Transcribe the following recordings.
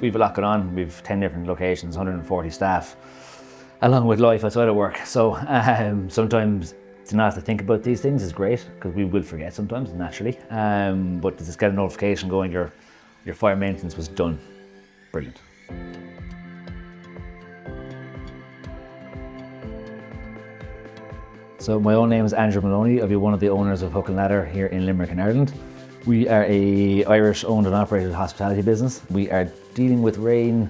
We've a lot going on. We've 10 different locations, 140 staff, along with life outside of work. So sometimes to not have to think about these things is great, because we will forget sometimes, naturally. But to just get a notification going, your fire maintenance was done. Brilliant. So my own name is Andrew Moloney. I'll be one of the owners of Hook and Ladder here in Limerick in Ireland. We are a Irish owned and operated hospitality business. We are dealing with Rayn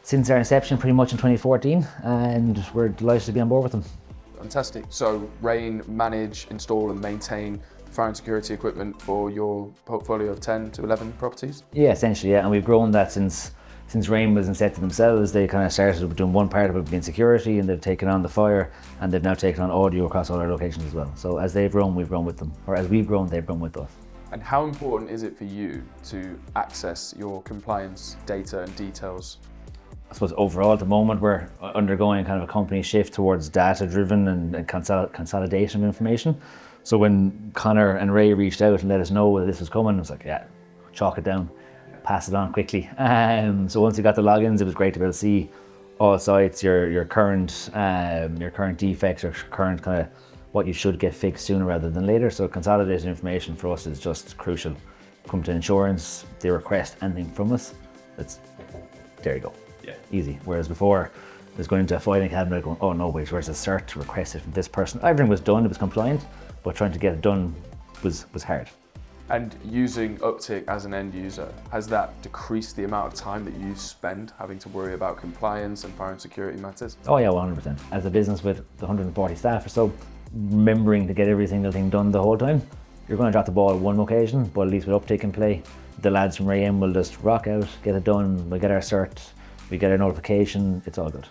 since our inception pretty much in 2014, and we're delighted to be on board with them. Fantastic. So Rayn manage, install and maintain fire and security equipment for your portfolio of 10 to 11 properties? Yeah, essentially, yeah. And we've grown that since Rayn was incepted themselves. They kind of started with doing one part of it being security, and they've taken on the fire, and they've now taken on audio across all our locations as well. So as they've grown, we've grown with them. Or as we've grown, they've grown with us. And how important is it for you to access your compliance data and details? I suppose overall at the moment we're undergoing kind of a company shift towards data-driven and consolidation of information. So when Connor and Ray reached out and let us know that this was coming, I was like, yeah, chalk it down, pass it on quickly. So once we got the logins, it was great to be able to see all sites, your current defects, or current kind of what you should get fixed sooner rather than later. So consolidated information for us is just crucial. Come to insurance, they request anything from us, there you go. Yeah. Easy. Whereas before, it was going into a filing cabinet going, oh no, wait, where's the cert to request it from this person? Everything was done, it was compliant, but trying to get it done was hard. And using Uptick as an end user, has that decreased the amount of time that you spend having to worry about compliance and fire and security matters? Oh yeah, 100%. As a business with 140 staff or so, remembering to get every single thing done the whole time, you're going to drop the ball at one occasion, but at least with Uptick in play, the lads from Rayn will just rock out, get it done, we'll get our cert, we get our notification, it's all good.